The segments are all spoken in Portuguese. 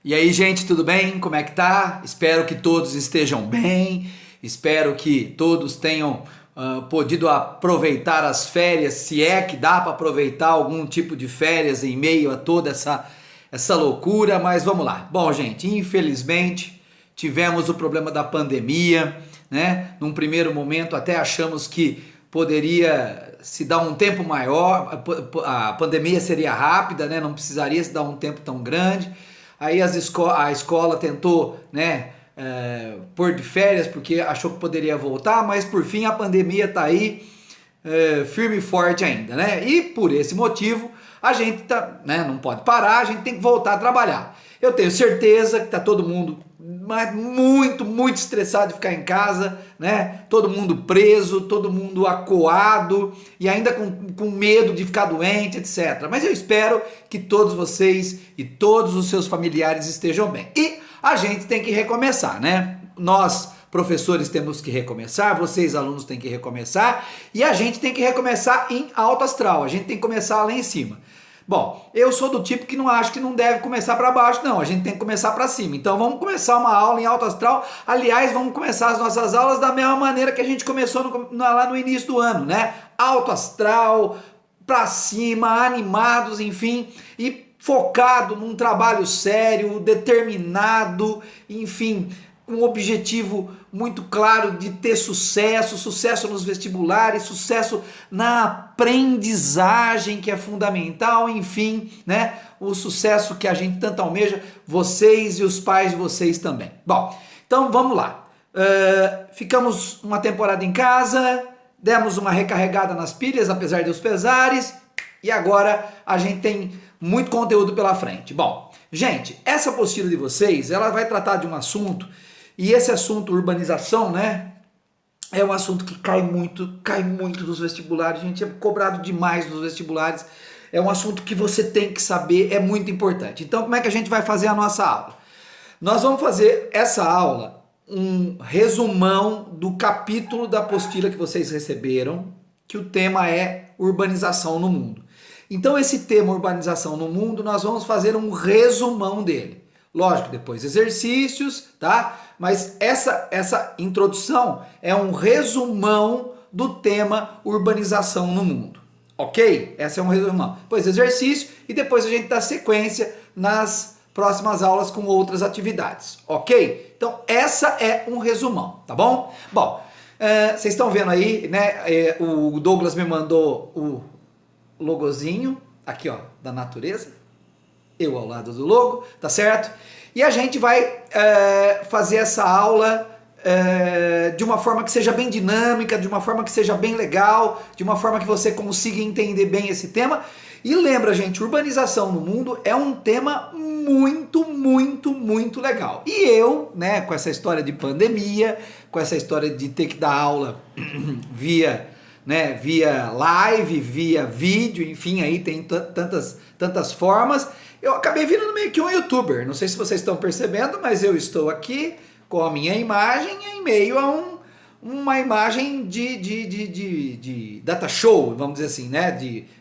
E aí, gente, tudo bem? Como é que tá? Espero que todos estejam bem. Espero que todos tenham podido aproveitar as férias, se é que dá para aproveitar algum tipo de férias em meio a toda essa loucura, mas vamos lá. Bom, gente, infelizmente tivemos o problema da pandemia, né? Num primeiro momento até achamos que poderia se dar um tempo maior, a pandemia seria rápida, né? Não precisaria se dar um tempo tão grande. Aí a escola tentou, né, pôr de férias porque achou que poderia voltar, mas por fim a pandemia está aí firme e forte ainda, né? E por esse motivo a gente tá, né, não pode parar, a gente tem que voltar a trabalhar. Eu tenho certeza que está todo mundo muito estressado de ficar em casa, né? Todo mundo preso, todo mundo acuado e ainda com medo de ficar doente, etc. Mas eu espero que todos vocês e todos os seus familiares estejam bem. E a gente tem que recomeçar, né? Nós, professores, temos que recomeçar, vocês, alunos, têm que recomeçar e a gente tem que recomeçar em alto astral, a gente tem que começar lá em cima. Bom, eu sou do tipo que não acho que não deve começar para baixo, não. A gente tem que começar para cima. Então vamos começar uma aula em alto astral. Aliás, vamos começar as nossas aulas da mesma maneira que a gente começou lá no início do ano, né? Alto astral, para cima, animados, enfim, e focado num trabalho sério, determinado, enfim, com um objetivo muito claro de ter sucesso, sucesso nos vestibulares, sucesso na aprendizagem, que é fundamental, enfim, né? O sucesso que a gente tanto almeja, vocês e os pais de vocês também. Bom, então vamos lá. Ficamos uma temporada em casa, demos uma recarregada nas pilhas, apesar dos pesares, e agora a gente tem muito conteúdo pela frente. Bom, gente, essa apostila de vocês, ela vai tratar de um assunto. E esse assunto, urbanização, né? É um assunto que cai muito nos vestibulares. A gente é cobrado demais nos vestibulares. É um assunto que você tem que saber, é muito importante. Então, como é que a gente vai fazer a nossa aula? Nós vamos fazer essa aula um resumão do capítulo da apostila que vocês receberam, que o tema é urbanização no mundo. Então, esse tema urbanização no mundo, nós vamos fazer um resumão dele. Lógico, depois exercícios, tá? Mas essa introdução é um resumão do tema urbanização no mundo, ok? Essa é um resumão. Depois exercício e depois a gente dá sequência nas próximas aulas com outras atividades, ok? Então essa é um resumão, tá bom? Bom, vocês estão vendo aí, né? O Douglas me mandou o logozinho aqui, ó, da natureza. Eu ao lado do logo, tá certo? E a gente vai fazer essa aula de uma forma que seja bem dinâmica, de uma forma que seja bem legal, de uma forma que você consiga entender bem esse tema. E lembra, gente, urbanização no mundo é um tema muito legal. E eu, né, com essa história de pandemia, com essa história de ter que dar aula via live, via vídeo, enfim, aí tem tantas formas. Eu acabei virando meio que um youtuber, não sei se vocês estão percebendo, mas eu estou aqui com a minha imagem em meio a uma imagem de data show, vamos dizer assim, né?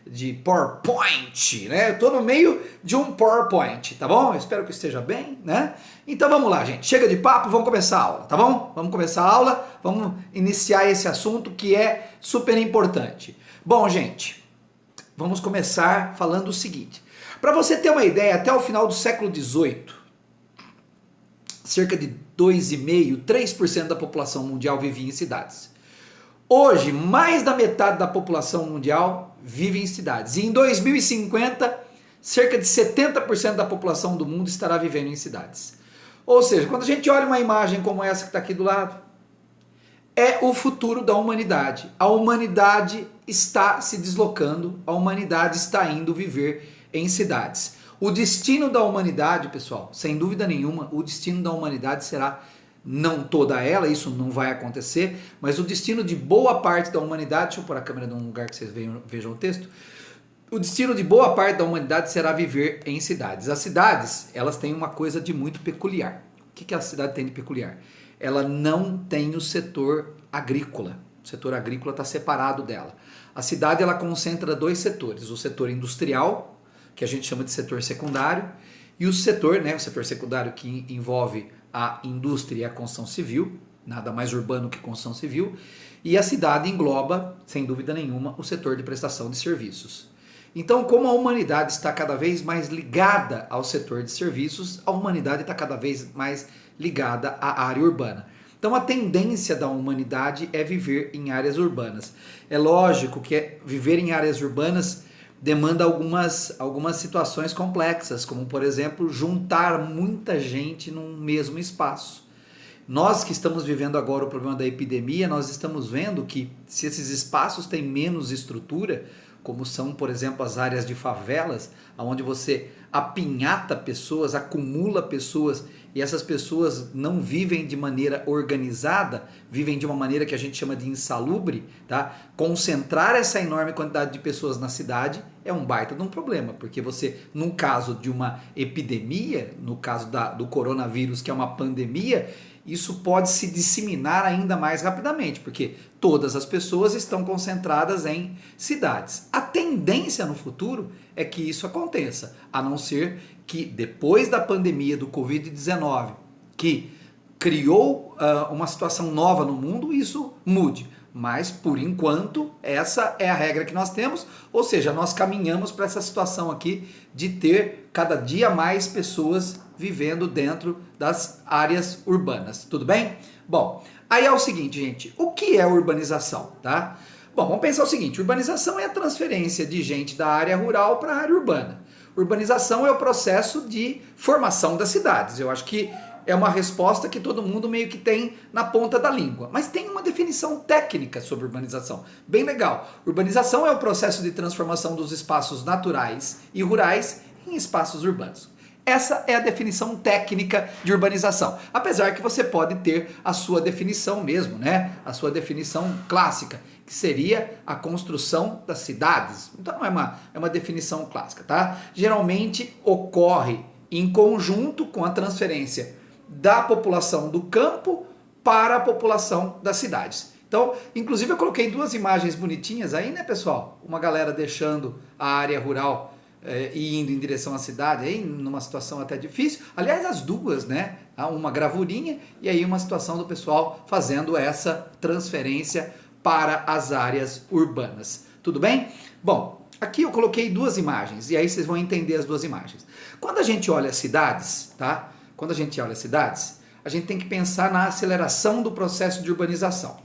De PowerPoint, né? Eu estou no meio de um PowerPoint, tá bom? Eu espero que esteja bem, né? Então vamos lá, gente. Chega de papo, vamos começar a aula, tá bom? Vamos começar a aula, vamos iniciar esse assunto que é super importante. Bom, gente, vamos começar falando o seguinte. Para você ter uma ideia, até o final do século XVIII, cerca de 2,5%, 3% da população mundial vivia em cidades. Hoje, mais da metade da população mundial vive em cidades. E em 2050, cerca de 70% da população do mundo estará vivendo em cidades. Ou seja, quando a gente olha uma imagem como essa que está aqui do lado, é o futuro da humanidade. A humanidade está se deslocando, a humanidade está indo viver em cidades. O destino da humanidade, pessoal, sem dúvida nenhuma, o destino da humanidade será, não toda ela, isso não vai acontecer, mas o destino de boa parte da humanidade, deixa eu pôr a câmera num lugar que vocês vejam o texto, o destino de boa parte da humanidade será viver em cidades. As cidades, elas têm uma coisa de muito peculiar. O que a cidade tem de peculiar? Ela não tem o setor agrícola. O setor agrícola está separado dela. A cidade, ela concentra dois setores, o setor industrial, que a gente chama de setor secundário, E o setor, né, o setor secundário que envolve a indústria e a construção civil, nada mais urbano que construção civil, e a cidade engloba, sem dúvida nenhuma, o setor de prestação de serviços. Então, como a humanidade está cada vez mais ligada ao setor de serviços, a humanidade está cada vez mais ligada à área urbana. Então, a tendência da humanidade é viver em áreas urbanas. É lógico que viver em áreas urbanas demanda algumas situações complexas, como, por exemplo, juntar muita gente num mesmo espaço. Nós que estamos vivendo agora o problema da epidemia, nós estamos vendo que se esses espaços têm menos estrutura, como são, por exemplo, as áreas de favelas, onde você apinhata pessoas, acumula pessoas, e essas pessoas não vivem de maneira organizada, vivem de uma maneira que a gente chama de insalubre, tá? Concentrar essa enorme quantidade de pessoas na cidade é um baita de um problema, porque você, num caso de uma epidemia, no caso do coronavírus, que é uma pandemia, isso pode se disseminar ainda mais rapidamente, porque todas as pessoas estão concentradas em cidades. A tendência no futuro é que isso aconteça, a não ser que depois da pandemia do Covid-19, que criou uma situação nova no mundo, isso mude. Mas, por enquanto, essa é a regra que nós temos, ou seja, nós caminhamos para essa situação aqui de ter cada dia mais pessoas vivendo dentro das áreas urbanas, tudo bem? Bom, aí é o seguinte, gente, o que é urbanização, tá? Bom, vamos pensar o seguinte, urbanização é a transferência de gente da área rural para a área urbana. Urbanização é o processo de formação das cidades, eu acho que é uma resposta que todo mundo meio que tem na ponta da língua. Mas tem uma definição técnica sobre urbanização, bem legal. Urbanização é o processo de transformação dos espaços naturais e rurais em espaços urbanos. Essa é a definição técnica de urbanização. Apesar que você pode ter a sua definição mesmo, né? A sua definição clássica, que seria a construção das cidades. Então é uma definição clássica, tá? Geralmente ocorre em conjunto com a transferência da população do campo para a população das cidades. Então, inclusive eu coloquei duas imagens bonitinhas aí, né, pessoal? Uma galera deixando a área rural e indo em direção à cidade, aí numa situação até difícil. Aliás, as duas, né? Uma gravurinha e aí uma situação do pessoal fazendo essa transferência para as áreas urbanas. Tudo bem? Bom, aqui eu coloquei duas imagens e aí vocês vão entender as duas imagens. Quando a gente olha as cidades, tá? Quando a gente olha as cidades, a gente tem que pensar na aceleração do processo de urbanização.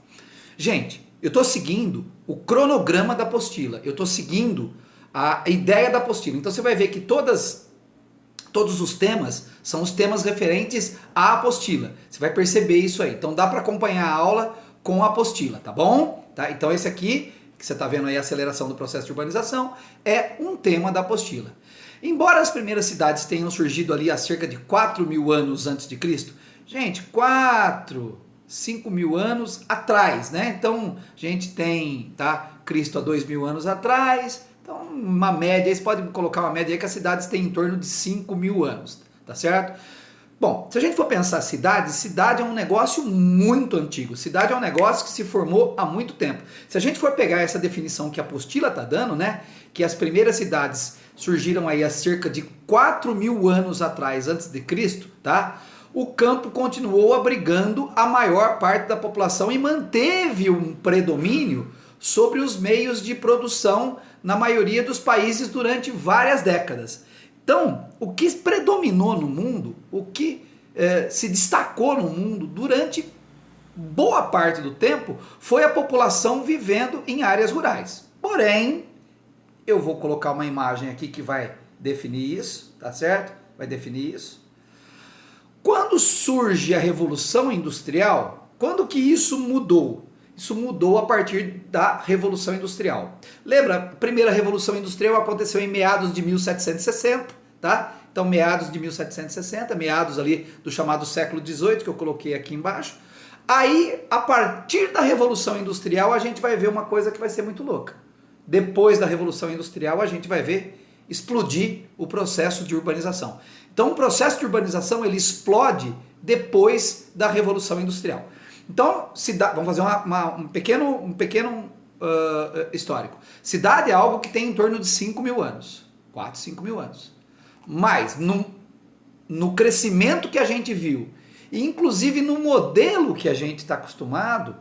Gente, eu estou seguindo o cronograma da apostila, eu estou seguindo a ideia da apostila. Então você vai ver que todos os temas são os temas referentes à apostila. Você vai perceber isso aí. Então dá para acompanhar a aula com a apostila, tá bom? Tá? Então esse aqui, que você está vendo aí, a aceleração do processo de urbanização, é um tema da apostila. Embora as primeiras cidades tenham surgido ali há cerca de 4.000 anos antes de Cristo, gente, 5.000 anos atrás, né? Então, a gente tem, tá, Cristo há 2.000 anos atrás, então uma média, você pode colocar uma média aí que as cidades têm em torno de 5.000 anos, tá certo? Bom, se a gente for pensar cidade é um negócio muito antigo, cidade é um negócio que se formou há muito tempo. Se a gente for pegar essa definição que a apostila está dando, né, que as primeiras cidades surgiram aí há cerca de 4.000 anos atrás, antes de Cristo, tá? O campo continuou abrigando a maior parte da população e manteve um predomínio sobre os meios de produção na maioria dos países durante várias décadas. Então, o que predominou no mundo, o que se destacou no mundo durante boa parte do tempo foi a população vivendo em áreas rurais. Porém, eu vou colocar uma imagem aqui que vai definir isso, tá certo? Vai definir isso. Quando surge a Revolução Industrial, quando que isso mudou? Isso mudou a partir da Revolução Industrial. Lembra, a primeira Revolução Industrial aconteceu em meados de 1760, tá? Então, meados de 1760, meados ali do chamado século XVIII, que eu coloquei aqui embaixo. Aí, a partir da Revolução Industrial, a gente vai ver uma coisa que vai ser muito louca. Depois da Revolução Industrial, a gente vai ver explodir o processo de urbanização. Então, o processo de urbanização, ele explode depois da Revolução Industrial. Então, vamos fazer um pequeno histórico. Cidade é algo que tem em torno de 5.000 anos. 4, 5.000 anos. Mas, no crescimento que a gente viu, e inclusive no modelo que a gente está acostumado,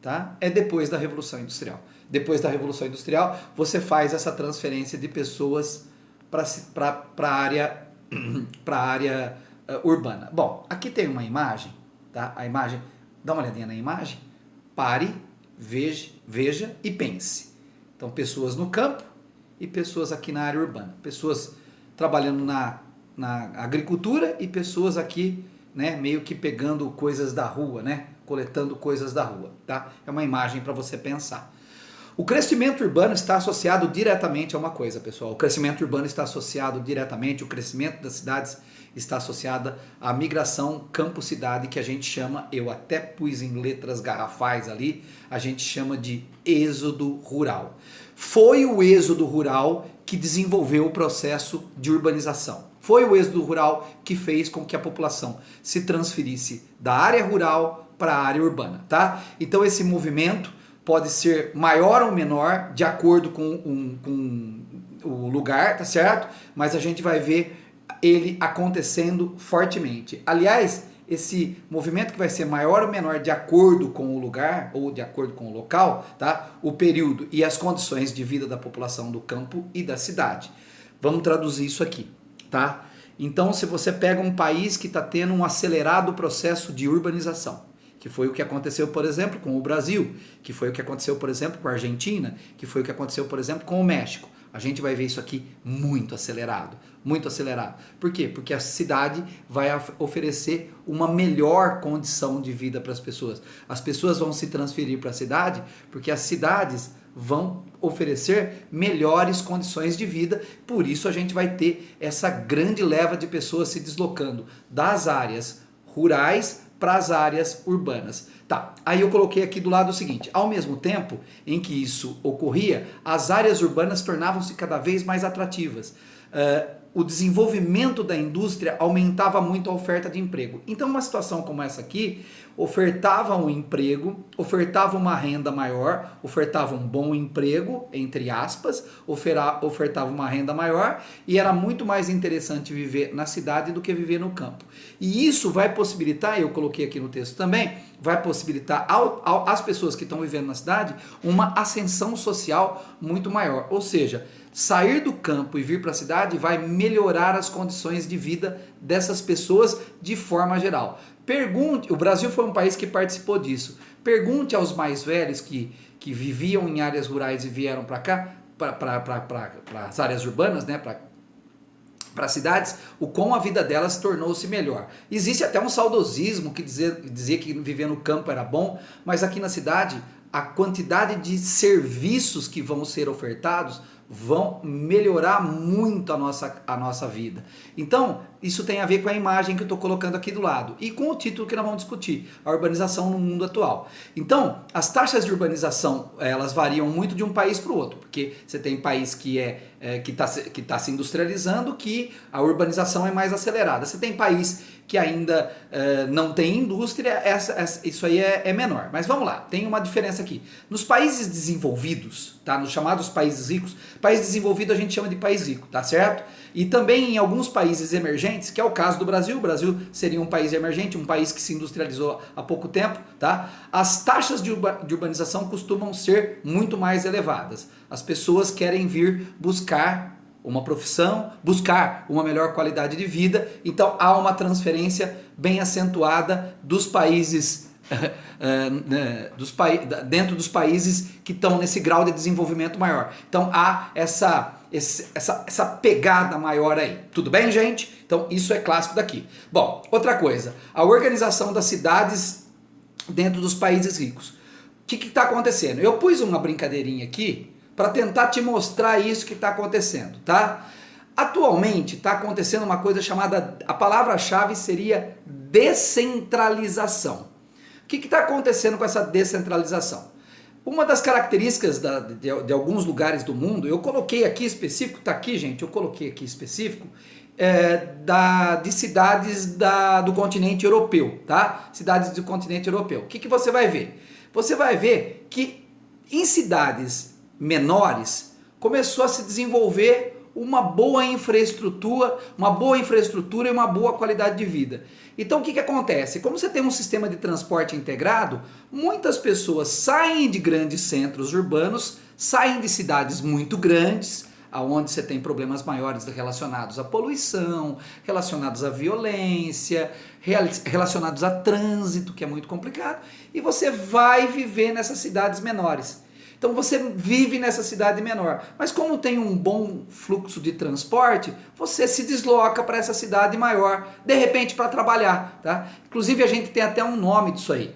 tá? É depois da Revolução Industrial. Depois da Revolução Industrial, você faz essa transferência de pessoas para a área, urbana. Bom, aqui tem uma imagem, tá? A imagem, dá uma olhadinha na imagem, pare, veja e pense. Então, pessoas no campo e pessoas aqui na área urbana. Pessoas trabalhando na agricultura e pessoas aqui, né, meio que pegando coisas da rua, né, coletando coisas da rua, tá? É uma imagem para você pensar. O crescimento urbano está associado diretamente a uma coisa, pessoal. O crescimento urbano está associado diretamente, o crescimento das cidades está associado à migração campo-cidade, que a gente chama, eu até pus em letras garrafais ali, a gente chama de êxodo rural. Foi o êxodo rural que desenvolveu o processo de urbanização. Foi o êxodo rural que fez com que a população se transferisse da área rural para a área urbana, tá? Então esse movimento pode ser maior ou menor de acordo com o lugar, tá certo? Mas a gente vai ver ele acontecendo fortemente. Aliás, esse movimento que vai ser maior ou menor de acordo com o lugar ou de acordo com o local, tá? O período e as condições de vida da população do campo e da cidade. Vamos traduzir isso aqui, tá? Então, se você pega um país que está tendo um acelerado processo de urbanização, que foi o que aconteceu, por exemplo, com o Brasil, que foi o que aconteceu, por exemplo, com a Argentina, que foi o que aconteceu, por exemplo, com o México. A gente vai ver isso aqui muito acelerado, muito acelerado. Por quê? Porque a cidade vai oferecer uma melhor condição de vida para as pessoas. As pessoas vão se transferir para a cidade porque as cidades vão oferecer melhores condições de vida, por isso a gente vai ter essa grande leva de pessoas se deslocando das áreas rurais para as áreas urbanas. Tá, aí eu coloquei aqui do lado o seguinte: ao mesmo tempo em que isso ocorria, as áreas urbanas tornavam-se cada vez mais atrativas. O desenvolvimento da indústria aumentava muito a oferta de emprego. Então, uma situação como essa aqui ofertava um emprego, ofertava uma renda maior, ofertava um bom emprego, entre aspas, ofertava uma renda maior e era muito mais interessante viver na cidade do que viver no campo. E isso vai possibilitar, eu coloquei aqui no texto também, vai possibilitar às pessoas que estão vivendo na cidade uma ascensão social muito maior. Ou seja, sair do campo e vir para a cidade vai melhorar as condições de vida dessas pessoas de forma geral. Pergunte, o Brasil foi um país que participou disso. Pergunte aos mais velhos que viviam em áreas rurais e vieram para cá, para as áreas urbanas, né, para as cidades, o como a vida delas tornou-se melhor. Existe até um saudosismo que dizia que viver no campo era bom, mas aqui na cidade a quantidade de serviços que vão ser ofertados vão melhorar muito a nossa vida. Então, isso tem a ver com a imagem que eu estou colocando aqui do lado e com o título que nós vamos discutir, a urbanização no mundo atual. Então, as taxas de urbanização, elas variam muito de um país para o outro, porque você tem país que está se industrializando, que a urbanização é mais acelerada. Você tem país que ainda não tem indústria, isso aí é menor. Mas vamos lá, tem uma diferença aqui. Nos países desenvolvidos, tá? Nos chamados países ricos, país desenvolvido a gente chama de país rico, tá certo? E também em alguns países emergentes, que é o caso do Brasil. O Brasil seria um país emergente, um país que se industrializou há pouco tempo, tá? As taxas de urbanização costumam ser muito mais elevadas. As pessoas querem vir buscar uma profissão, buscar uma melhor qualidade de vida, então há uma transferência bem acentuada dos países, dentro dos países que estão nesse grau de desenvolvimento maior. Então há essa pegada maior aí. Tudo bem, gente? Então isso é clássico daqui. Bom, outra coisa, a organização das cidades dentro dos países ricos. O que está acontecendo? Eu pus uma brincadeirinha aqui para tentar te mostrar isso que está acontecendo, tá? Atualmente está acontecendo uma coisa chamada, a palavra-chave seria descentralização. O que está acontecendo com essa descentralização? Uma das características de alguns lugares do mundo, eu coloquei aqui específico, tá aqui gente, eu coloquei aqui específico, de cidades do continente europeu, tá? Cidades do continente europeu. O que você vai ver? Você vai ver que em cidades menores começou a se desenvolver uma boa infraestrutura e uma boa qualidade de vida. Então o que acontece? Como você tem um sistema de transporte integrado, muitas pessoas saem de grandes centros urbanos, saem de cidades muito grandes, aonde você tem problemas maiores relacionados à poluição, relacionados à violência, relacionados a trânsito, que é muito complicado, e você vai viver nessas cidades menores. Então você vive nessa cidade menor, mas como tem um bom fluxo de transporte, você se desloca para essa cidade maior, de repente para trabalhar, tá? Inclusive a gente tem até um nome disso aí,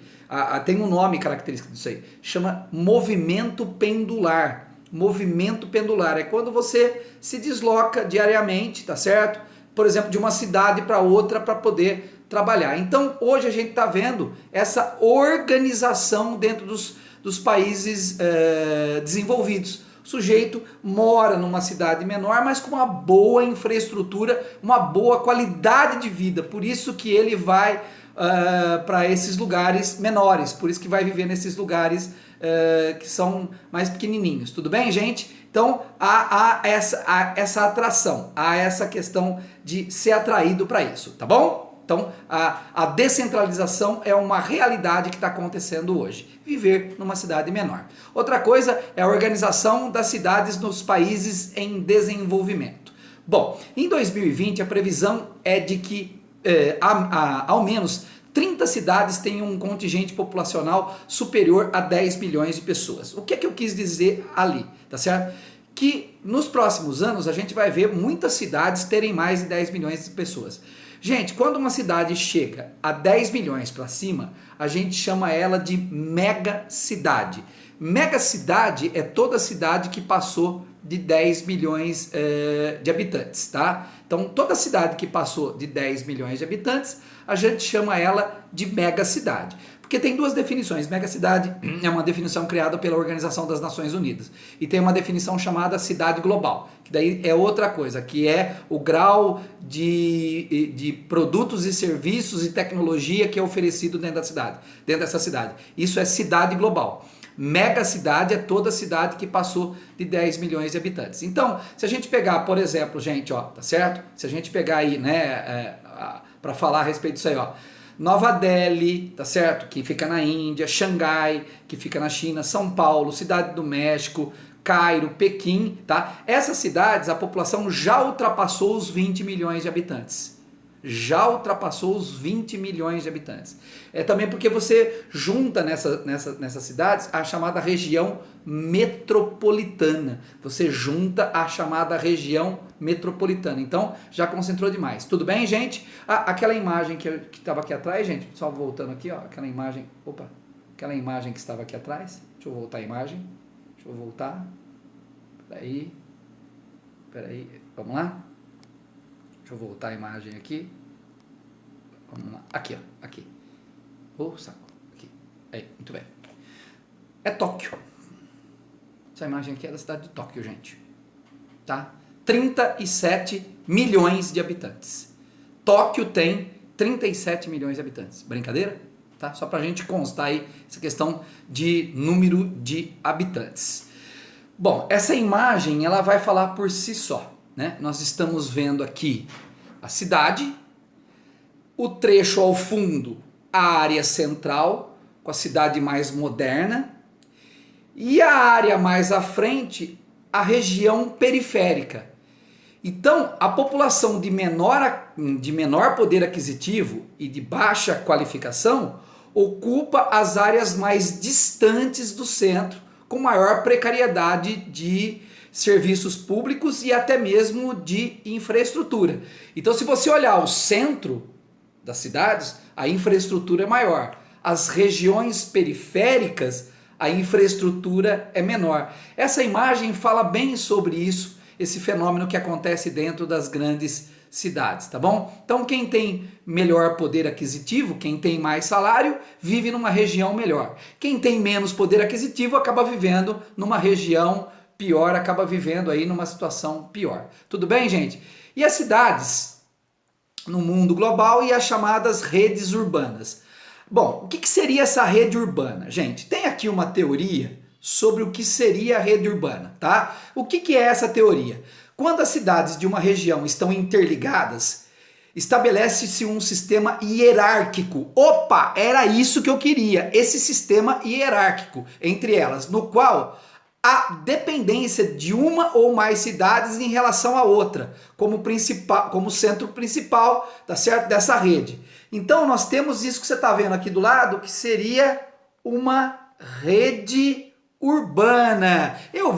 tem um nome característico disso aí, chama movimento pendular. Movimento pendular é quando você se desloca diariamente, tá certo? Por exemplo, de uma cidade para outra para poder trabalhar. Então hoje a gente está vendo essa organização dentro dos países desenvolvidos. O sujeito mora numa cidade menor, mas com uma boa infraestrutura, uma boa qualidade de vida. Por isso que ele vai para esses lugares menores, por isso que vai viver nesses lugares que são mais pequenininhos. Tudo bem, gente? Então há essa atração, há essa questão de ser atraído para isso, tá bom? Então a descentralização é uma realidade que está acontecendo hoje. Viver numa cidade menor. Outra coisa é a organização das cidades nos países em desenvolvimento. Bom, em 2020 a previsão é de que ao menos 30 cidades têm um contingente populacional superior a 10 milhões de pessoas. O que é que eu quis dizer ali, tá certo? Que nos próximos anos a gente vai ver muitas cidades terem mais de 10 milhões de pessoas. Gente, quando uma cidade chega a 10 milhões para cima, a gente chama ela de mega cidade. Mega cidade é toda cidade que passou de 10 milhões de habitantes, tá? Então, toda cidade que passou de 10 milhões de habitantes, a gente chama ela de mega cidade. Porque tem duas definições. Mega cidade é uma definição criada pela Organização das Nações Unidas. E tem uma definição chamada cidade global, que daí é outra coisa, que é o grau de produtos e serviços e tecnologia que é oferecido dentro dessa cidade. Isso é cidade global. Mega cidade é toda cidade que passou de 10 milhões de habitantes. Então, se a gente pegar, por exemplo, gente, ó, tá certo? Se a gente pegar aí, né, para falar a respeito disso aí, ó, Nova Delhi, tá certo? Que fica na Índia, Xangai, que fica na China, São Paulo, Cidade do México, Cairo, Pequim, tá? Essas cidades, a população já ultrapassou os 20 milhões de habitantes. Já ultrapassou os 20 milhões de habitantes. É também porque você junta nessas cidades a chamada região metropolitana. Você junta a chamada região metropolitana. Então, já concentrou demais. Tudo bem, gente? Aquela imagem que estava aqui atrás, gente, só voltando aqui, ó, aquela imagem que estava aqui atrás. Deixa eu voltar a imagem. Deixa eu voltar. Peraí, vamos lá? Deixa eu voltar a imagem aqui. Vamos lá. Aqui, ó. Aqui. Saco. Aqui. Aí, muito bem. É Tóquio. Essa imagem aqui é da cidade de Tóquio, gente. Tá? 37 milhões de habitantes. Tóquio tem 37 milhões de habitantes. Brincadeira? Tá? Só pra gente constar aí essa questão de número de habitantes. Bom, essa imagem ela vai falar por si só. Né? Nós estamos vendo aqui a cidade, o trecho ao fundo, a área central, com a cidade mais moderna, e a área mais à frente, a região periférica. Então, a população de menor poder aquisitivo e de baixa qualificação ocupa as áreas mais distantes do centro, com maior precariedade de serviços públicos e até mesmo de infraestrutura. Então, se você olhar o centro das cidades, a infraestrutura é maior. As regiões periféricas, a infraestrutura é menor. Essa imagem fala bem sobre isso, esse fenômeno que acontece dentro das grandes cidades, tá bom? Então, quem tem melhor poder aquisitivo, quem tem mais salário, vive numa região melhor. Quem tem menos poder aquisitivo acaba vivendo numa região pior, acaba vivendo aí numa situação pior. Tudo bem, gente? E as cidades no mundo global e as chamadas redes urbanas. Bom, o que seria essa rede urbana? Gente, tem aqui uma teoria sobre o que seria a rede urbana, tá? O que é essa teoria? Quando as cidades de uma região estão interligadas, estabelece-se um sistema hierárquico. Opa, era isso que eu queria, esse sistema hierárquico entre elas, no qual a dependência de uma ou mais cidades em relação à outra, como centro principal, tá certo? Dessa rede. Então nós temos isso que você está vendo aqui do lado, que seria uma rede urbana. Eu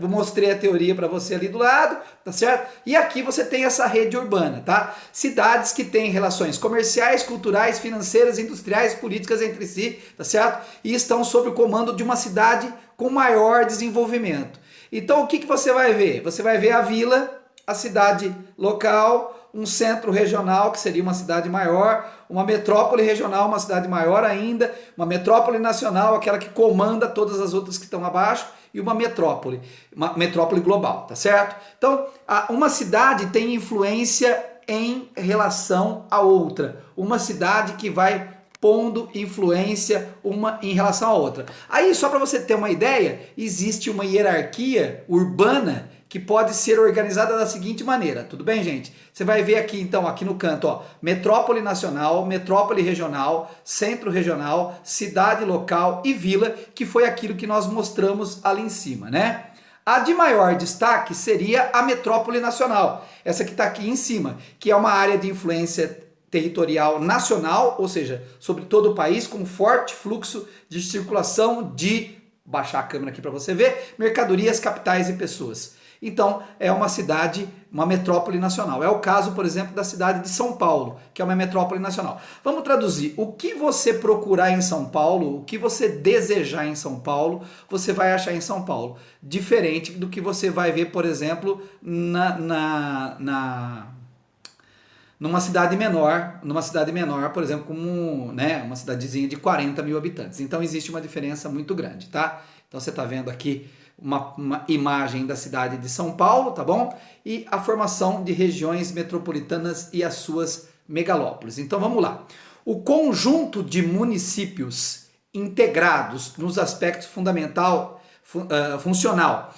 mostrei a teoria para você ali do lado, tá certo? E aqui você tem essa rede urbana, tá? Cidades que têm relações comerciais, culturais, financeiras, industriais, políticas entre si, tá certo? E estão sob o comando de uma cidade com maior desenvolvimento. Então o que você vai ver? Você vai ver a vila, a cidade local, um centro regional, que seria uma cidade maior, uma metrópole regional, uma cidade maior ainda, uma metrópole nacional, aquela que comanda todas as outras que estão abaixo, e uma metrópole global, tá certo? Então, uma cidade tem influência em relação à outra, uma cidade que vai pondo influência uma em relação à outra. Aí, só para você ter uma ideia, existe uma hierarquia urbana que pode ser organizada da seguinte maneira, tudo bem, gente? Você vai ver aqui, então, aqui no canto, ó, metrópole nacional, metrópole regional, centro regional, cidade local e vila, que foi aquilo que nós mostramos ali em cima, né? A de maior destaque seria a metrópole nacional, essa que está aqui em cima, que é uma área de influência territorial nacional, ou seja, sobre todo o país, com forte fluxo de circulação de, baixar a câmera aqui para você ver, mercadorias, capitais e pessoas. Então, é uma cidade, uma metrópole nacional. É o caso, por exemplo, da cidade de São Paulo, que é uma metrópole nacional. Vamos traduzir. O que você procurar em São Paulo, o que você desejar em São Paulo, você vai achar em São Paulo. Diferente do que você vai ver, por exemplo, numa cidade menor, por exemplo, como, né, uma cidadezinha de 40 mil habitantes. Então, existe uma diferença muito grande, tá? Então, você está vendo aqui uma imagem da cidade de São Paulo, tá bom? E a formação de regiões metropolitanas e as suas megalópolis. Então vamos lá. O conjunto de municípios integrados nos aspectos funcional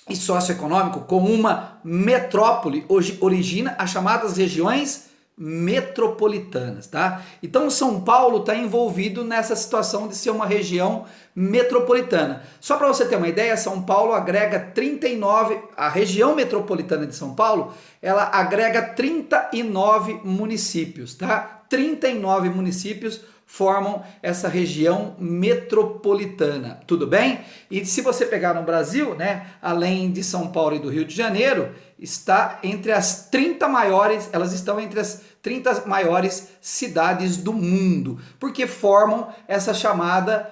e socioeconômico com uma metrópole origina as chamadas regiões metropolitanas, tá? Então São Paulo está envolvido nessa situação de ser uma região metropolitana. Só para você ter uma ideia, São Paulo agrega 39, a região metropolitana de São Paulo, ela agrega 39 municípios, tá? 39 municípios formam essa região metropolitana, tudo bem? E se você pegar no Brasil, né, além de São Paulo e do Rio de Janeiro, está entre as 30 maiores, elas estão entre as 30 maiores cidades do mundo, porque formam essa chamada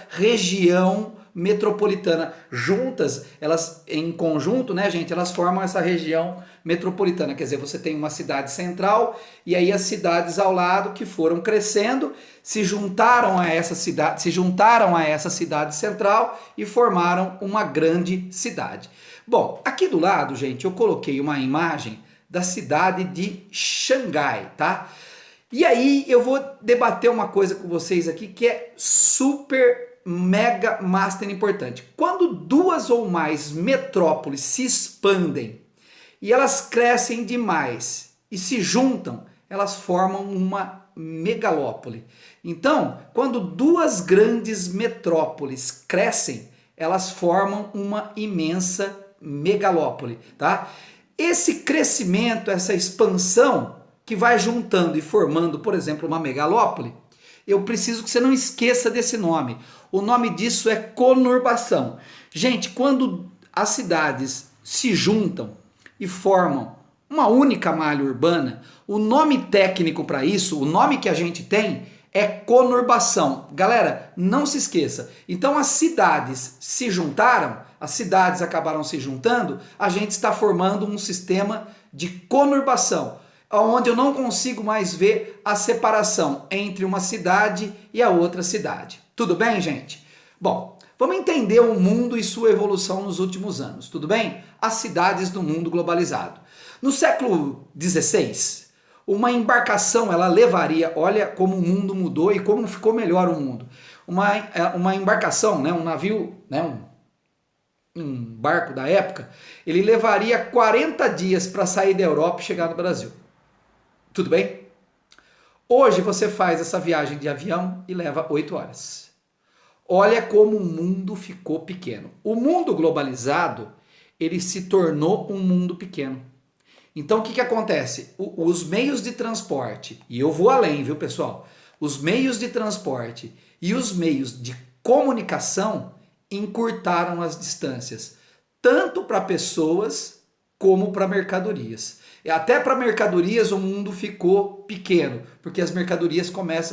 região metropolitana. Juntas, elas em conjunto, né, gente, elas formam essa região metropolitana. Quer dizer, você tem uma cidade central e aí as cidades ao lado que foram crescendo se juntaram a essa cidade central e formaram uma grande cidade. Bom, aqui do lado, gente, eu coloquei uma imagem da cidade de Xangai, tá? E aí eu vou debater uma coisa com vocês aqui que é super, mega, master importante. Quando duas ou mais metrópoles se expandem e elas crescem demais e se juntam, elas formam uma megalópole. Então, quando duas grandes metrópoles crescem, elas formam uma imensa megalópole, tá? Esse crescimento, essa expansão que vai juntando e formando, por exemplo, uma megalópole, eu preciso que você não esqueça desse nome. O nome disso é conurbação. Gente, quando as cidades se juntam e formam uma única malha urbana, o nome técnico para isso, o nome que a gente tem é conurbação. Galera, não se esqueça. Então as cidades se juntaram, as cidades acabaram se juntando, a gente está formando um sistema de conurbação, onde eu não consigo mais ver a separação entre uma cidade e a outra cidade. Tudo bem, gente? Bom, vamos entender o mundo e sua evolução nos últimos anos, tudo bem? As cidades do mundo globalizado. No século XVI, uma embarcação, ela levaria, olha como o mundo mudou e como ficou melhor o mundo. Uma embarcação, né, um navio, né, um barco da época, ele levaria 40 dias para sair da Europa e chegar no Brasil. Tudo bem? Hoje você faz essa viagem de avião e leva 8 horas. Olha como o mundo ficou pequeno. O mundo globalizado, ele se tornou um mundo pequeno. Então o que acontece? Os meios de transporte, e eu vou além, viu pessoal? Os meios de transporte e os meios de comunicação encurtaram as distâncias, tanto para pessoas como para mercadorias. E até para mercadorias o mundo ficou pequeno, porque as mercadorias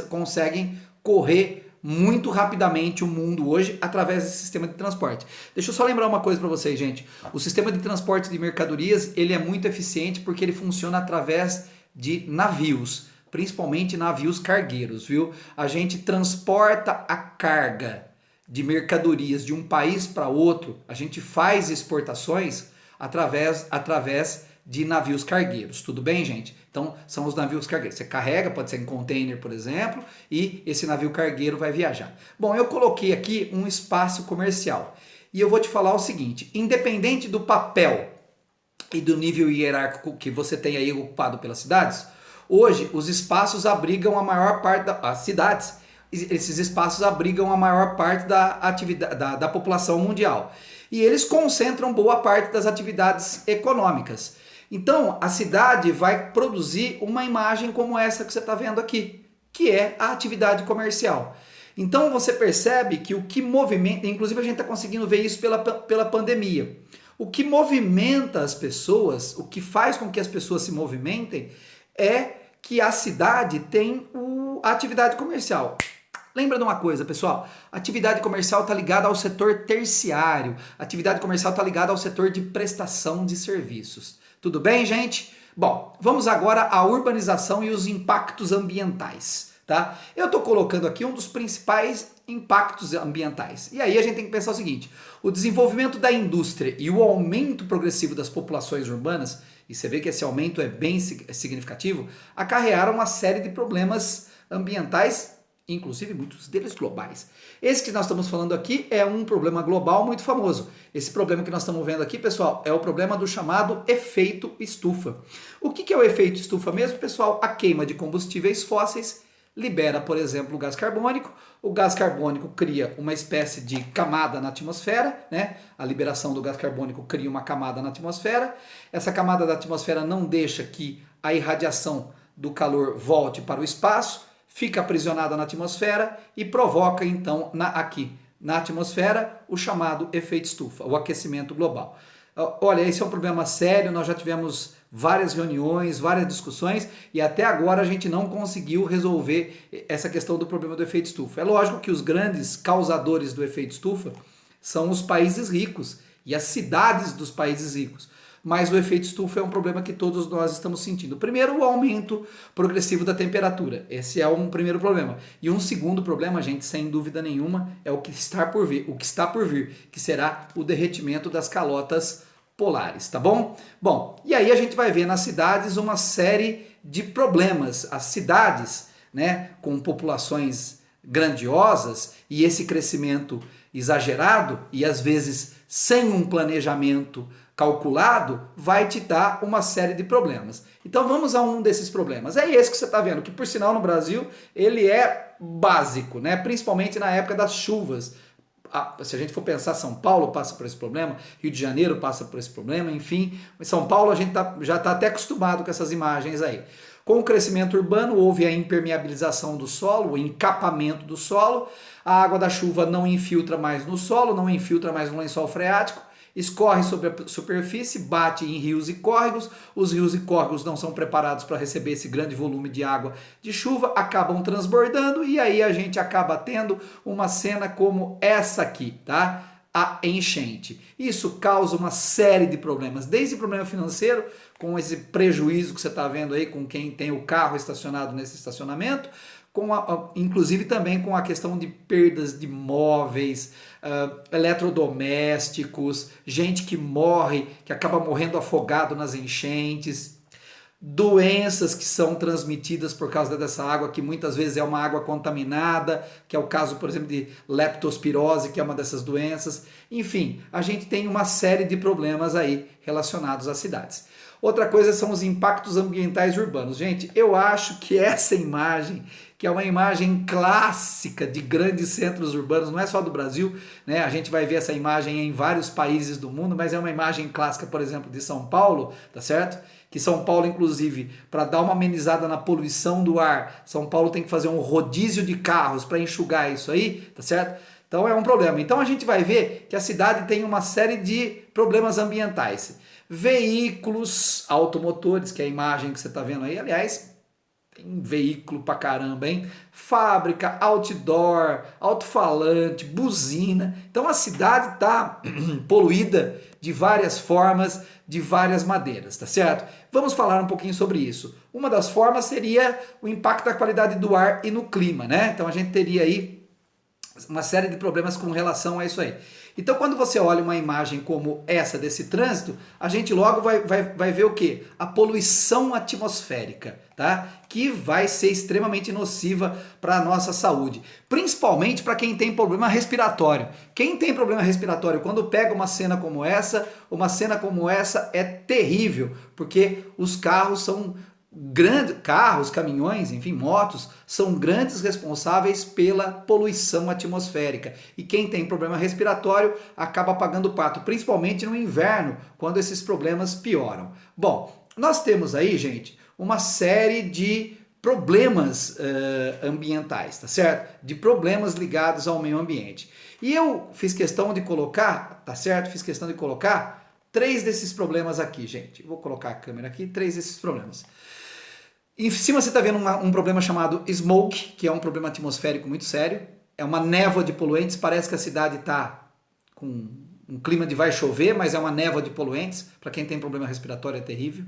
conseguem correr muito rapidamente o mundo hoje através desse sistema de transporte. Deixa eu só lembrar uma coisa para vocês, gente. O sistema de transporte de mercadorias, ele é muito eficiente porque ele funciona através de navios, principalmente navios cargueiros, viu? A gente transporta a carga de mercadorias de um país para outro, a gente faz exportações através de navios cargueiros, tudo bem, gente? Então, são os navios cargueiros. Você carrega, pode ser em container, por exemplo, e esse navio cargueiro vai viajar. Bom, eu coloquei aqui um espaço comercial. E eu vou te falar o seguinte, independente do papel e do nível hierárquico que você tem aí ocupado pelas cidades, hoje os espaços abrigam a maior parte das cidades. Esses espaços abrigam a maior parte da atividade da população mundial. E eles concentram boa parte das atividades econômicas. Então, a cidade vai produzir uma imagem como essa que você está vendo aqui, que é a atividade comercial. Então, você percebe que o que movimenta, inclusive a gente está conseguindo ver isso pela pandemia, o que movimenta as pessoas, o que faz com que as pessoas se movimentem, é que a cidade tem a atividade comercial. Lembra de uma coisa, pessoal? A atividade comercial está ligada ao setor terciário, a atividade comercial está ligada ao setor de prestação de serviços. Tudo bem, gente? Bom, vamos agora à urbanização e os impactos ambientais, tá? Eu estou colocando aqui um dos principais impactos ambientais. E aí a gente tem que pensar o seguinte, o desenvolvimento da indústria e o aumento progressivo das populações urbanas, e você vê que esse aumento é bem significativo, acarrearam uma série de problemas ambientais, inclusive muitos deles globais. Esse que nós estamos falando aqui é um problema global muito famoso. Esse problema que nós estamos vendo aqui, pessoal, é o problema do chamado efeito estufa. O que é o efeito estufa mesmo, pessoal? A queima de combustíveis fósseis libera, por exemplo, o gás carbônico. O gás carbônico cria uma espécie de camada na atmosfera, né? A liberação do gás carbônico cria uma camada na atmosfera. Essa camada da atmosfera não deixa que a irradiação do calor volte para o espaço, fica aprisionada na atmosfera e provoca então aqui na atmosfera o chamado efeito estufa, o aquecimento global. Olha, esse é um problema sério, nós já tivemos várias reuniões, várias discussões e até agora a gente não conseguiu resolver essa questão do problema do efeito estufa. É lógico que os grandes causadores do efeito estufa são os países ricos e as cidades dos países ricos. Mas o efeito estufa é um problema que todos nós estamos sentindo. Primeiro, o aumento progressivo da temperatura. Esse é um primeiro problema. E um segundo problema, gente, sem dúvida nenhuma, é o que está por vir, que será o derretimento das calotas polares, tá bom? Bom, e aí a gente vai ver nas cidades uma série de problemas. As cidades, né, com populações grandiosas e esse crescimento exagerado e às vezes sem um planejamento calculado, vai te dar uma série de problemas. Então vamos a um desses problemas. É esse que você está vendo, que por sinal no Brasil ele é básico, né? Principalmente na época das chuvas. Se a gente for pensar, São Paulo passa por esse problema, Rio de Janeiro passa por esse problema, enfim. Em São Paulo a gente já está até acostumado com essas imagens aí. Com o crescimento urbano houve a impermeabilização do solo, o encapamento do solo, a água da chuva não infiltra mais no solo, não infiltra mais no lençol freático, escorre sobre a superfície, bate em rios e córregos, os rios e córregos não são preparados para receber esse grande volume de água de chuva, acabam transbordando e aí a gente acaba tendo uma cena como essa aqui, tá? A enchente. Isso causa uma série de problemas, desde problema financeiro, com esse prejuízo que você está vendo aí com quem tem o carro estacionado nesse estacionamento, inclusive também com a questão de perdas de móveis, eletrodomésticos, gente que morre, que acaba morrendo afogado nas enchentes. doenças que são transmitidas por causa dessa água, que muitas vezes é uma água contaminada, que é o caso, por exemplo, de leptospirose, que é uma dessas doenças. Enfim, a gente tem uma série de problemas aí relacionados às cidades. Outra coisa são os impactos ambientais urbanos. Gente, eu acho que essa imagem, que é uma imagem clássica de grandes centros urbanos, não é só do Brasil, né? A gente vai ver essa imagem em vários países do mundo, mas é uma imagem clássica, por exemplo, de São Paulo, tá certo? Que São Paulo, inclusive, para dar uma amenizada na poluição do ar, São Paulo tem que fazer um rodízio de carros para enxugar isso aí, tá certo? Então é um problema. Então a gente vai ver que a cidade tem uma série de problemas ambientais. Veículos automotores, que é a imagem que você está vendo aí, aliás, tem veículo pra caramba, hein? Fábrica, outdoor, alto-falante, buzina. Então a cidade está poluída de várias formas, de várias maneiras, tá certo? Vamos falar um pouquinho sobre isso. Uma das formas seria o impacto da qualidade do ar e no clima, né? Então a gente teria aí uma série de problemas com relação a isso aí. Então, quando você olha uma imagem como essa desse trânsito, a gente logo vai ver o quê? A poluição atmosférica, tá? Que vai ser extremamente nociva para a nossa saúde. Principalmente para quem tem problema respiratório. Quem tem problema respiratório, quando pega uma cena como essa é terrível, porque os carros são carros, caminhões, enfim, motos, são grandes responsáveis pela poluição atmosférica. E quem tem problema respiratório acaba pagando o pato, principalmente no inverno, quando esses problemas pioram. Bom, nós temos aí, gente, uma série de problemas ambientais, tá certo? De problemas ligados ao meio ambiente. E eu fiz questão de colocar, tá certo? Fiz questão de colocar 3 desses problemas aqui, gente. Vou colocar a câmera aqui, 3 desses problemas. Em cima você está vendo um problema chamado smoke, que é um problema atmosférico muito sério. É uma névoa de poluentes, parece que a cidade está com um clima de vai chover, mas é uma névoa de poluentes. Para quem tem problema respiratório é terrível.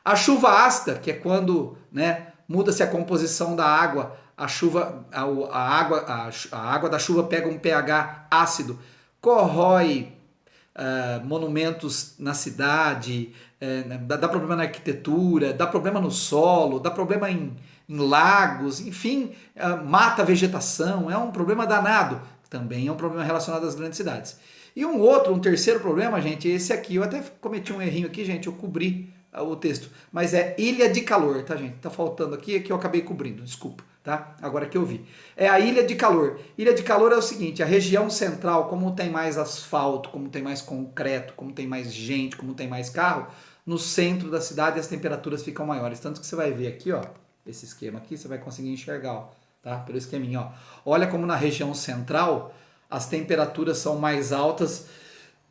A chuva ácida, que é quando, né, muda-se a composição da água, a água da chuva pega um pH ácido, corrói monumentos na cidade, dá problema na arquitetura, dá problema no solo, dá problema em lagos, enfim, mata a vegetação, é um problema danado. Também é um problema relacionado às grandes cidades. E um terceiro problema, gente, é esse aqui. Eu até cometi um errinho aqui, gente, eu cobri o texto, mas é ilha de calor, tá, gente? Tá faltando aqui, é que eu acabei cobrindo, desculpa, tá? Agora que eu vi. É a ilha de calor. Ilha de calor é o seguinte, a região central, como tem mais asfalto, como tem mais concreto, como tem mais gente, como tem mais carro, no centro da cidade as temperaturas ficam maiores. Tanto que você vai ver aqui, ó, esse esquema aqui, você vai conseguir enxergar, ó, tá? Pelo esqueminha, ó. Olha como na região central as temperaturas são mais altas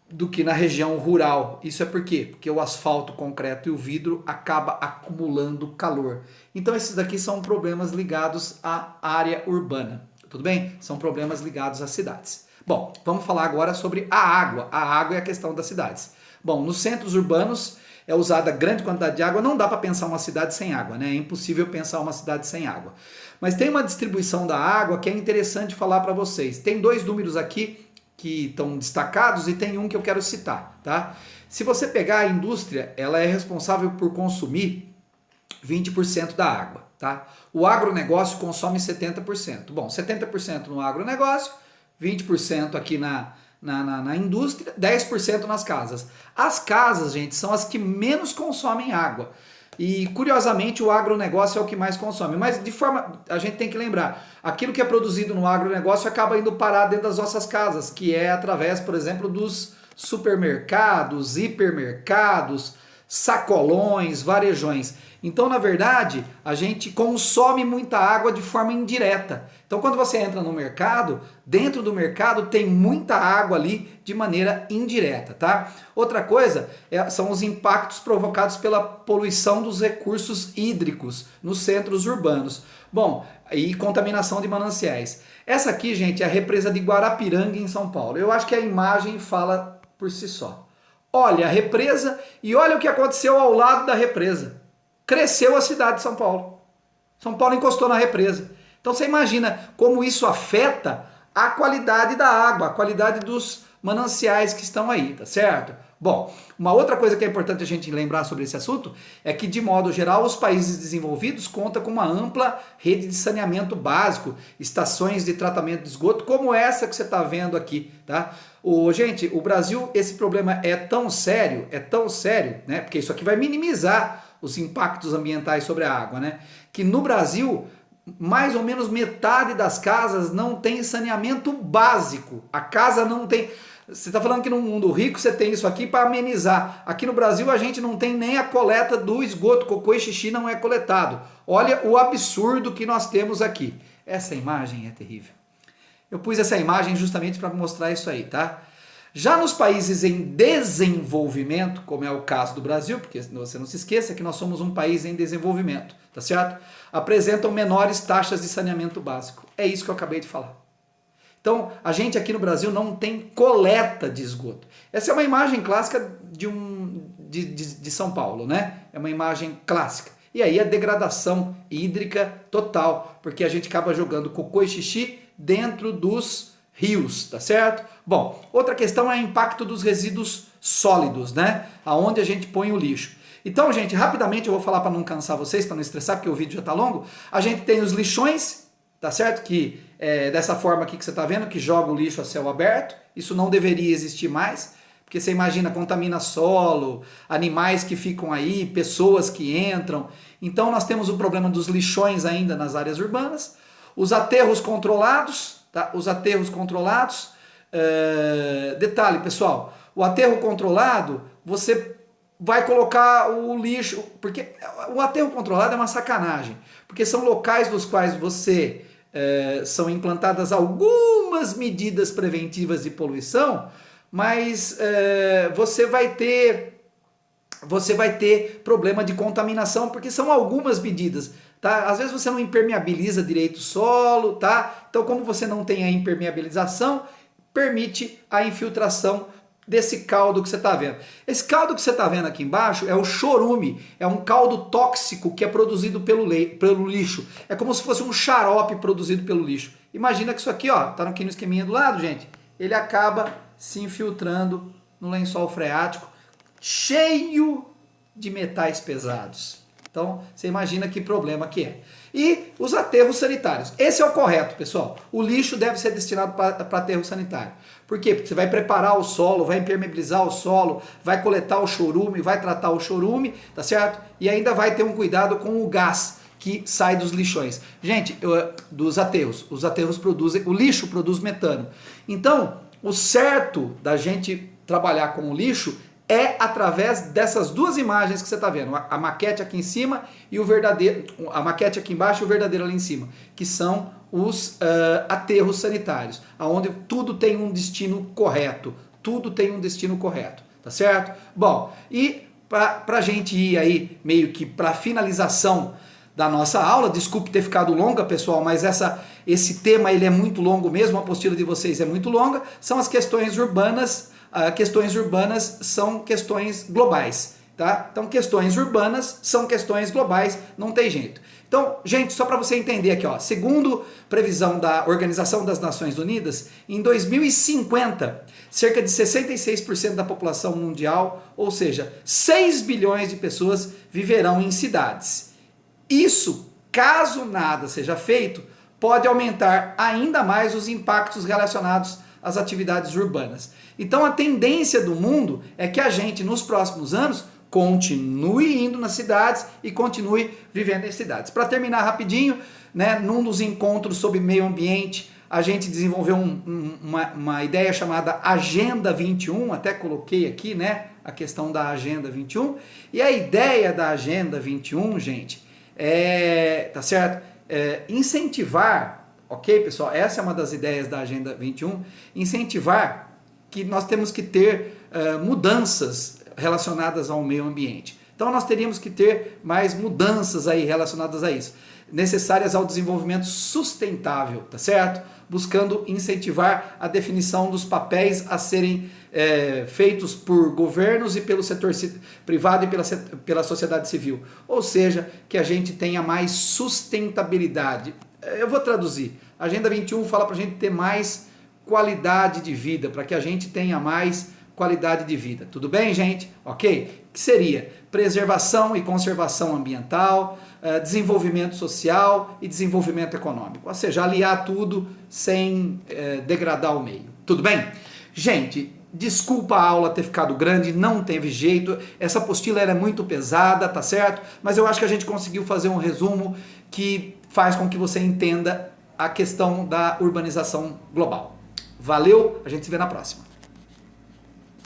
do que na região rural. Isso é por quê? Porque o asfalto, o concreto e o vidro acaba acumulando calor. Então esses daqui são problemas ligados à área urbana, tudo bem? São problemas ligados às cidades. Bom, vamos falar agora sobre a água. A água é a questão das cidades. Bom, nos centros urbanos é usada grande quantidade de água, não dá para pensar uma cidade sem água, né? É impossível pensar uma cidade sem água. Mas tem uma distribuição da água que é interessante falar para vocês. Tem 2 números aqui que estão destacados e tem um que eu quero citar, tá? Se você pegar a indústria, ela é responsável por consumir 20% da água, tá? O agronegócio consome 70%. Bom, 70% no agronegócio, 20% aqui na indústria, 10% nas casas. As casas, gente, são as que menos consomem água. E, curiosamente, o agronegócio é o que mais consome. Mas, de forma, a gente tem que lembrar, aquilo que é produzido no agronegócio acaba indo parar dentro das nossas casas, que é através, por exemplo, dos supermercados, hipermercados, sacolões, varejões. Então, na verdade, a gente consome muita água de forma indireta. Então, quando você entra no mercado, dentro do mercado tem muita água ali de maneira indireta, tá? Outra coisa são os impactos provocados pela poluição dos recursos hídricos nos centros urbanos. Bom, e contaminação de mananciais. Essa aqui, gente, é a represa de Guarapiranga, em São Paulo. Eu acho que a imagem fala por si só. Olha a represa e olha o que aconteceu ao lado da represa. Cresceu a cidade de São Paulo. São Paulo encostou na represa. Então você imagina como isso afeta a qualidade da água, a qualidade dos mananciais que estão aí, tá certo? Bom, uma outra coisa que é importante a gente lembrar sobre esse assunto é que, de modo geral, os países desenvolvidos contam com uma ampla rede de saneamento básico, estações de tratamento de esgoto, como essa que você está vendo aqui, tá? Gente, o Brasil, esse problema é tão sério, né? Porque isso aqui vai minimizar os impactos ambientais sobre a água, né? Que no Brasil, mais ou menos metade das casas não tem saneamento básico. A casa não tem. Você está falando que no mundo rico você tem isso aqui para amenizar. Aqui no Brasil a gente não tem nem a coleta do esgoto, cocô e xixi não é coletado. Olha o absurdo que nós temos aqui. Essa imagem é terrível. Eu pus essa imagem justamente para mostrar isso aí, tá? Já nos países em desenvolvimento, como é o caso do Brasil, porque você não se esqueça que nós somos um país em desenvolvimento, tá certo? Apresentam menores taxas de saneamento básico. É isso que eu acabei de falar. Então, a gente aqui no Brasil não tem coleta de esgoto. Essa é uma imagem clássica de São Paulo, né? É uma imagem clássica. E aí a degradação hídrica total, porque a gente acaba jogando cocô e xixi dentro dos rios, tá certo? Bom, outra questão é o impacto dos resíduos sólidos, né? Aonde a gente põe o lixo. Então, gente, rapidamente eu vou falar para não cansar vocês, para não estressar, porque o vídeo já está longo. A gente tem os lixões, tá certo? Que é dessa forma aqui que você está vendo, que joga o lixo a céu aberto. Isso não deveria existir mais, porque você imagina, contamina solo, animais que ficam aí, pessoas que entram. Então nós temos o problema dos lixões ainda nas áreas urbanas. Os aterros controlados, tá? Os aterros controlados. Detalhe, pessoal, o aterro controlado, você vai colocar o lixo, porque o aterro controlado é uma sacanagem, porque são locais dos quais são implantadas algumas medidas preventivas de poluição, mas você vai ter problema de contaminação, porque são algumas medidas, tá? Às vezes você não impermeabiliza direito o solo, tá? Então, como você não tem a impermeabilização, permite a infiltração desse caldo que você está vendo. Esse caldo que você está vendo aqui embaixo é o chorume, é um caldo tóxico que é produzido pelo lixo. É como se fosse um xarope produzido pelo lixo. Imagina que isso aqui, ó, tá aqui no esqueminha do lado, gente, ele acaba se infiltrando no lençol freático, cheio de metais pesados. Então, você imagina que problema que é. E os aterros sanitários. Esse é o correto, pessoal. O lixo deve ser destinado para aterro sanitário. Por quê? Porque você vai preparar o solo, vai impermeabilizar o solo, vai coletar o chorume, vai tratar o chorume, tá certo? E ainda vai ter um cuidado com o gás que sai dos lixões. Gente, dos aterros. Os aterros produzem, o lixo produz metano. Então, o certo da gente trabalhar com o lixo é através dessas duas imagens que você está vendo, a maquete aqui em cima e o verdadeiro, a maquete aqui embaixo e o verdadeiro ali em cima, que são os aterros sanitários, onde tudo tem um destino correto, tá certo? Bom, e para a gente ir aí meio que para a finalização da nossa aula, desculpe ter ficado longa, pessoal, mas esse tema ele é muito longo mesmo, a apostila de vocês é muito longa, são as questões urbanas. Questões urbanas são questões globais, tá? Então, questões urbanas são questões globais, não tem jeito. Então, gente, só para você entender aqui, ó, segundo previsão da Organização das Nações Unidas, em 2050, cerca de 66% da população mundial, ou seja, 6 bilhões de pessoas viverão em cidades. Isso, caso nada seja feito, pode aumentar ainda mais os impactos relacionados às atividades urbanas. Então a tendência do mundo é que a gente nos próximos anos continue indo nas cidades e continue vivendo em cidades. Para terminar rapidinho, né, num dos encontros sobre meio ambiente, a gente desenvolveu uma ideia chamada Agenda 21, até coloquei aqui, né, a questão da Agenda 21, e a ideia da Agenda 21, gente, tá certo? Incentivar, ok, pessoal? Essa é uma das ideias da Agenda 21, incentivar que nós temos que ter mudanças relacionadas ao meio ambiente. Então nós teríamos que ter mais mudanças aí relacionadas a isso, necessárias ao desenvolvimento sustentável, tá certo? Buscando incentivar a definição dos papéis a serem feitos por governos e pelo setor privado e pela sociedade civil. Ou seja, que a gente tenha mais sustentabilidade. Eu vou traduzir. A Agenda 21 fala para a gente ter mais qualidade de vida, para que a gente tenha mais qualidade de vida. Tudo bem, gente? Ok? Que seria preservação e conservação ambiental, desenvolvimento social e desenvolvimento econômico. Ou seja, aliar tudo sem degradar o meio. Tudo bem? Gente, desculpa a aula ter ficado grande, não teve jeito, essa apostila era muito pesada, tá certo? Mas eu acho que a gente conseguiu fazer um resumo que faz com que você entenda a questão da urbanização global. Valeu, a gente se vê na próxima.